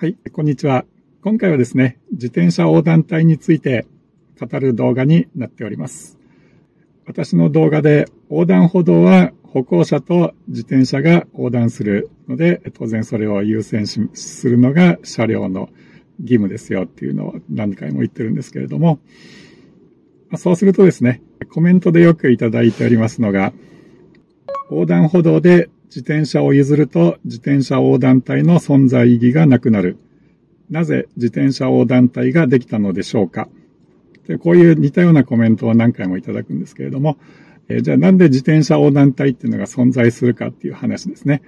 はい、こんにちは。今回はですね、自転車横断帯について語る動画になっております。私の動画で横断歩道は歩行者と自転車が横断するので、当然それを優先するのが車両の義務ですよっていうのを何回も言ってるんですけれども、そうするとですね、コメントでよくいただいておりますのが、横断歩道で自転車を譲ると自転車横断帯の存在意義がなくなる。なぜ自転車横断帯ができたのでしょうか。でこういう似たようなコメントを何回もいただくんですけれども、じゃあなんで自転車横断帯っていうのが存在するかっていう話ですね。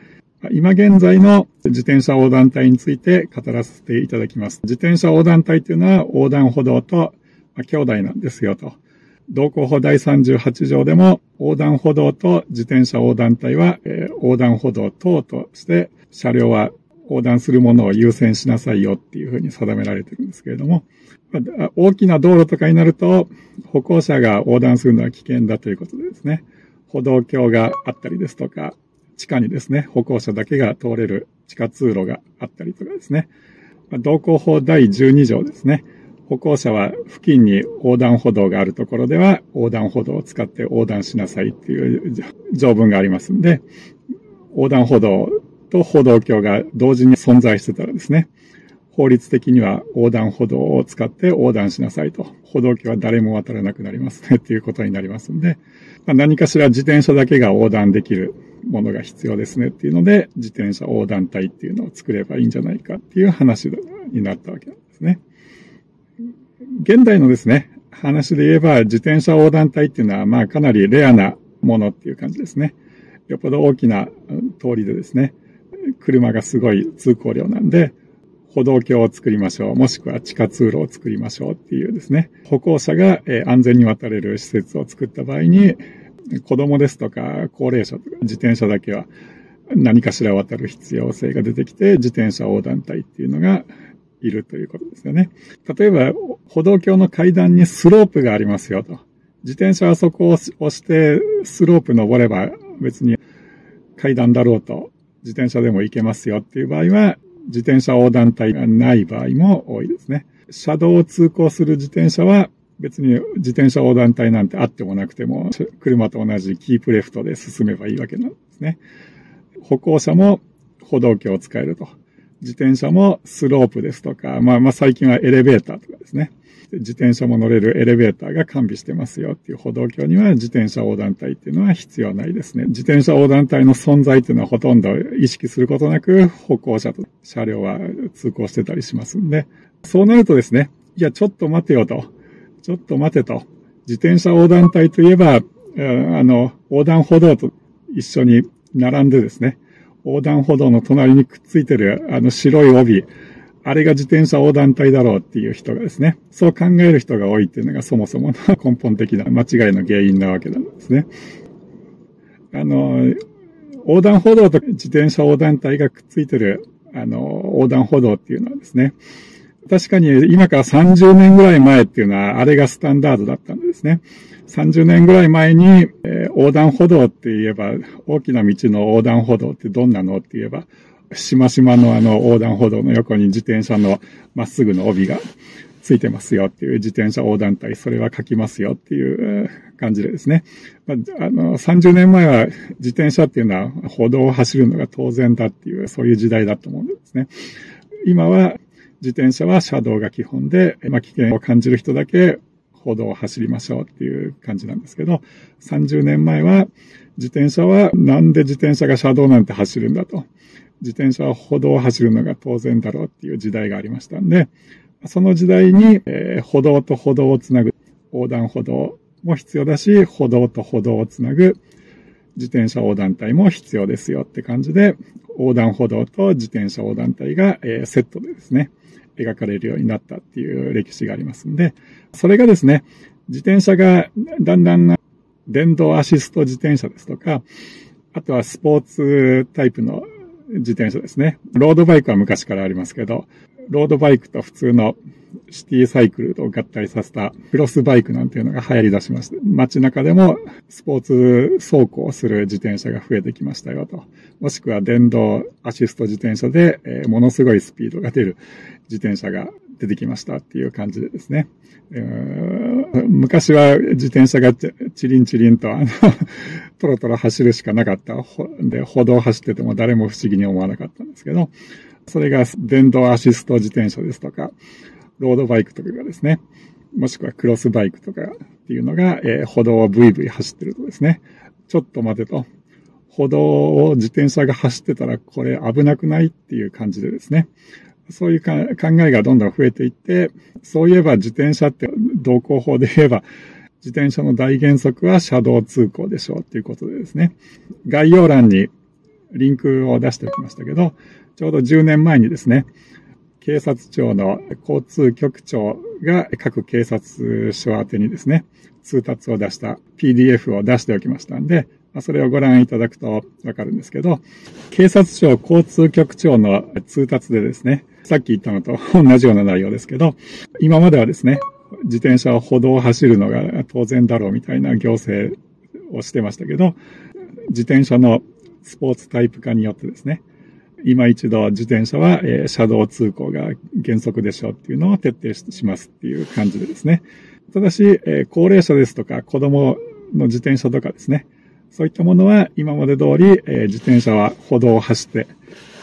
今現在の自転車横断帯について語らせていただきます。自転車横断帯っていうのは横断歩道と兄弟なんですよと。道交法第38条でも横断歩道と自転車横断帯は、横断歩道等として車両は横断するものを優先しなさいよっていうふうに定められてるんですけれども、大きな道路とかになると歩行者が横断するのは危険だということでですね、歩道橋があったりですとか、地下にですね、歩行者だけが通れる地下通路があったりとかですね、道交法第12条ですね、歩行者は付近に横断歩道があるところでは横断歩道を使って横断しなさいっていう条文がありますので、横断歩道と歩道橋が同時に存在してたらですね、法律的には横断歩道を使って横断しなさいと、歩道橋は誰も渡らなくなりますねっていうことになりますので、何かしら自転車だけが横断できるものが必要ですねっていうので、自転車横断帯っていうのを作ればいいんじゃないかっていう話になったわけなんですね。現代のですね、話で言えば自転車横断帯っていうのはかなりレアなものっていう感じですね。よっぽど大きな通りでですね、車がすごい通行量なんで、歩道橋を作りましょう、もしくは地下通路を作りましょうっていうですね、歩行者が安全に渡れる施設を作った場合に、子供ですとか高齢者とか自転車だけは何かしら渡る必要性が出てきて、自転車横断帯っていうのがいるということですよね。例えば、歩道橋の階段にスロープがありますよと。自転車はそこを押してスロープ登れば別に階段だろうと自転車でも行けますよっていう場合は、自転車横断帯がない場合も多いですね。車道を通行する自転車は別に自転車横断帯なんてあってもなくても、車と同じキープレフトで進めばいいわけなんですね。歩行者も歩道橋を使えると。自転車もスロープですとか、最近はエレベーターとかですね。自転車も乗れるエレベーターが完備してますよっていう歩道橋には自転車横断帯っていうのは必要ないですね。自転車横断帯の存在っていうのはほとんど意識することなく歩行者と車両は通行してたりしますんで、そうなるとですね、いやちょっと待てよと。ちょっと待てと。自転車横断帯といえば、横断歩道と一緒に並んでですね、横断歩道の隣にくっついてる白い帯、あれが自転車横断帯だろうっていう人がですね、そう考える人が多いっていうのがそもそもの根本的な間違いの原因なわけなんですね。横断歩道と自転車横断帯がくっついてる横断歩道っていうのはですね、確かに今から30年ぐらい前っていうのはあれがスタンダードだったんですね。30年ぐらい前に、横断歩道って言えば、大きな道の横断歩道ってどんなのって言えば、しましまの横断歩道の横に自転車のまっすぐの帯がついてますよっていう自転車横断帯、それは書きますよっていう感じでですね。30年前は自転車っていうのは歩道を走るのが当然だっていう、そういう時代だと思うんですね。今は自転車は車道が基本で、危険を感じる人だけ歩道を走りましょうっていう感じなんですけど、30年前は自転車はなんで自転車が車道なんて走るんだと。自転車は歩道を走るのが当然だろうっていう時代がありましたんで、その時代に、歩道と歩道をつなぐ横断歩道も必要だし、歩道と歩道をつなぐ自転車横断帯も必要ですよって感じで、横断歩道と自転車横断帯が、セットでですね、描かれるようになったっていう歴史がありますんで、それがですね、自転車がだんだん電動アシスト自転車ですとか、あとはスポーツタイプの自転車ですね。ロードバイクは昔からありますけど、ロードバイクと普通のシティサイクルを合体させたクロスバイクなんていうのが流行り出しまして、街中でもスポーツ走行をする自転車が増えてきましたよと。もしくは電動アシスト自転車で、ものすごいスピードが出る自転車が出てきましたっていう感じでですね。昔は自転車がチリンチリンとトロトロ走るしかなかったで、歩道を走ってても誰も不思議に思わなかったんですけど、それが電動アシスト自転車ですとか、ロードバイクとかがですね、もしくはクロスバイクとかっていうのが、歩道をブイブイ走ってるとですね、ちょっと待てと、歩道を自転車が走ってたらこれ危なくないっていう感じでですね、そういう考えがどんどん増えていって、そういえば自転車って道交法で言えば、自転車の大原則は車道通行でしょうっていうことでですね、概要欄にリンクを出しておきましたけど、ちょうど10年前にですね、警察庁の交通局長が各警察署宛てにですね、通達を出した PDF を出しておきましたんで、それをご覧いただくとわかるんですけど、警察庁交通局長の通達でですね、さっき言ったのと同じような内容ですけど、今まではですね、自転車を歩道を走るのが当然だろうみたいな行政をしてましたけど、自転車のスポーツタイプ化によってですね、今一度自転車は車道通行が原則でしょうっていうのを徹底しますっていう感じでですね。ただし、高齢者ですとか子供の自転車とかですね、そういったものは今まで通り自転車は歩道を走って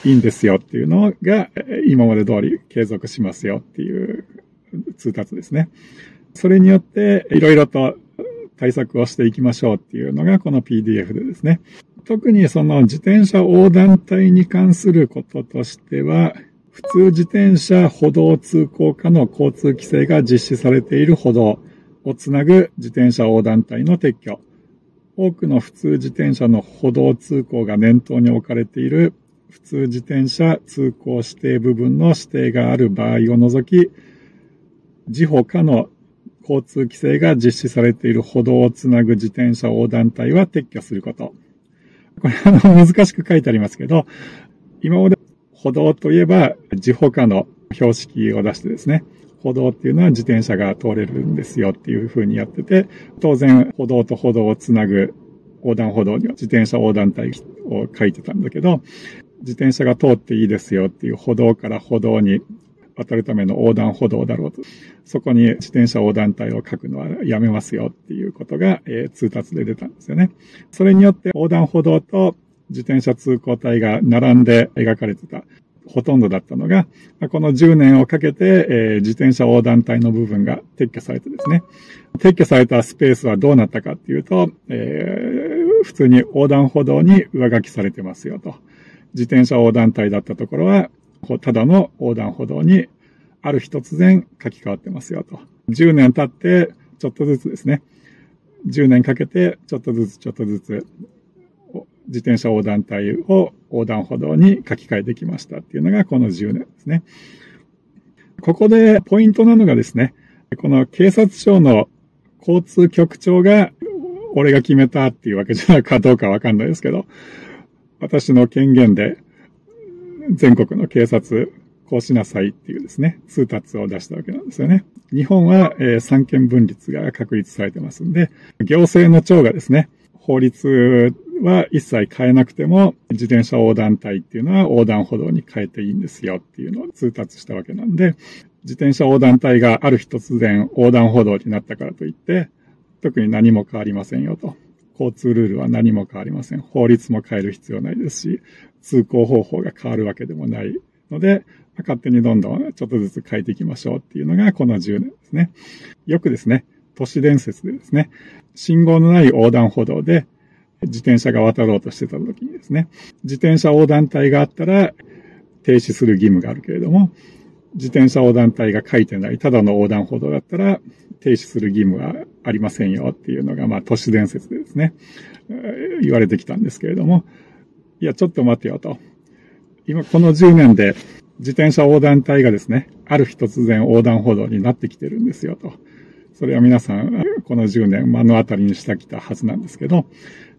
いいんですよっていうのが今まで通り継続しますよっていう通達ですね。それによっていろいろと対策をしていきましょうっていうのがこの PDF でですね。特にその自転車横断帯に関することとしては、普通自転車歩道通行下の交通規制が実施されている歩道をつなぐ自転車横断帯の撤去。多くの普通自転車の歩道通行が念頭に置かれている普通自転車通行指定部分の指定がある場合を除き、自歩下の交通規制が実施されている歩道をつなぐ自転車横断帯は撤去すること。これ難しく書いてありますけど、今まで歩道といえば自歩下の標識を出してですね、歩道っていうのは自転車が通れるんですよっていう風にやってて、当然歩道と歩道をつなぐ横断歩道には自転車横断帯を書いてたんだけど、自転車が通っていいですよっていう歩道から歩道に渡るための横断歩道だろうと。そこに自転車横断帯を書くのはやめますよっていうことが、通達で出たんですよね。それによって横断歩道と自転車通行帯が並んで描かれてたほとんどだったのが、この10年をかけて、自転車横断帯の部分が撤去されてですね。撤去されたスペースはどうなったかっていうと、普通に横断歩道に上書きされてますよと。自転車横断帯だったところは、ただの横断歩道にある日突然書き換わってますよと。10年経ってちょっとずつですね。10年かけてちょっとずつ自転車横断帯を横断歩道に書き換えてきましたっていうのがこの10年ですね。ここでポイントなのがですね、この警察庁の交通局長が俺が決めたっていうわけじゃないかどうかわかんないですけど、私の権限で全国の警察こうしなさいっていうですね、通達を出したわけなんですよね。日本は三権分立が確立されてますんで、行政の長がですね、法律は一切変えなくても、自転車横断帯っていうのは横断歩道に変えていいんですよっていうのを通達したわけなんで、自転車横断帯がある日突然横断歩道になったからといって、特に何も変わりませんよと。交通ルールは何も変わりません。法律も変える必要ないですし、通行方法が変わるわけでもないので、勝手にどんどんちょっとずつ変えていきましょうっていうのがこの10年ですね。よくですね、都市伝説でですね、信号のない横断歩道で自転車が渡ろうとしてた時にですね、自転車横断帯があったら停止する義務があるけれども、自転車横断帯が書いてないただの横断歩道だったら停止する義務はありませんよっていうのが都市伝説でですね、言われてきたんですけれども、いやちょっと待てよと。今この10年で自転車横断帯がですね、ある日突然横断歩道になってきてるんですよと。それは皆さん、この10年目の当たりにしてきたはずなんですけど、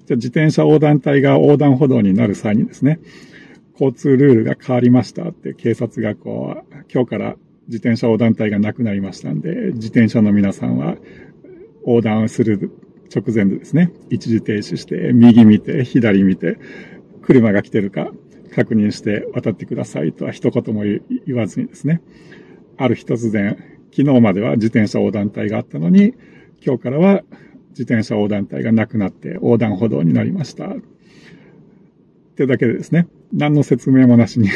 じゃあ自転車横断帯が横断歩道になる際にですね、交通ルールが変わりましたって警察が今日から自転車横断帯がなくなりましたんで、自転車の皆さんは横断する直前でですね、一時停止して、右見て、左見て、車が来てるか確認して渡ってくださいとは一言も言わずにですね、ある日突然、昨日までは自転車横断帯があったのに、今日からは自転車横断帯がなくなって横断歩道になりました。ってだけでですね、何の説明もなしに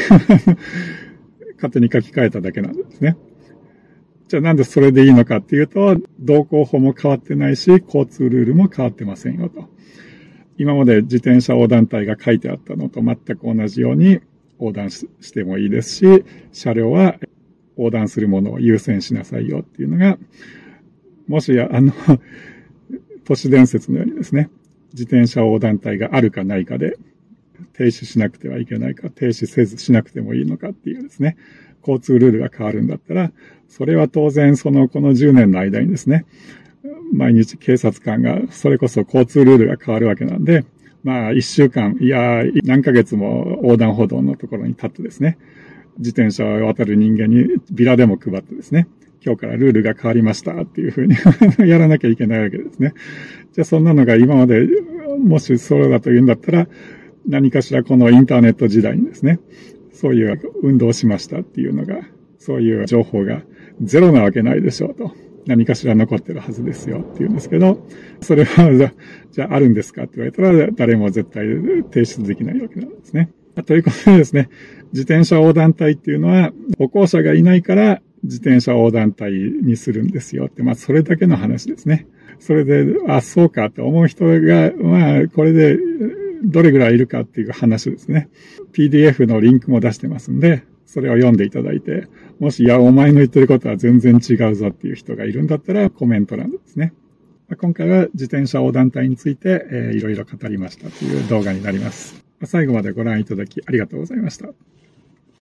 勝手に書き換えただけなんですね。じゃあなんでそれでいいのかっていうと、道交法も変わってないし、交通ルールも変わってませんよと。今まで自転車横断帯が書いてあったのと全く同じように横断してもいいですし、車両は横断するものを優先しなさいよっていうのが、もし都市伝説のようにですね、自転車横断帯があるかないかで、停止しなくてはいけないか、停止せずしなくてもいいのかっていうですね、交通ルールが変わるんだったら、それは当然この10年の間にですね、毎日警察官がそれこそ交通ルールが変わるわけなんで、まあ1週間、いや何ヶ月も横断歩道のところに立ってですね、自転車を渡る人間にビラでも配ってですね、今日からルールが変わりましたっていうふうにやらなきゃいけないわけですね。じゃあそんなのが今までもしそうだというんだったら、何かしらこのインターネット時代にですね、そういう運動をしましたっていうのが、そういう情報がゼロなわけないでしょうと。何かしら残ってるはずですよっていうんですけど、それはじゃああるんですかって言われたら誰も絶対提出できないわけなんですね。ということでですね、自転車横断帯っていうのは歩行者がいないから自転車横断帯にするんですよって、まあそれだけの話ですね。それで、あ、そうかって思う人が、まあこれでどれぐらいいるかっていう話ですね。PDF のリンクも出してますんで、それを読んでいただいて、もし、いや、お前の言ってることは全然違うぞっていう人がいるんだったら、コメント欄ですね。今回は自転車横断帯について、いろいろ語りましたという動画になります。最後までご覧いただきありがとうございました。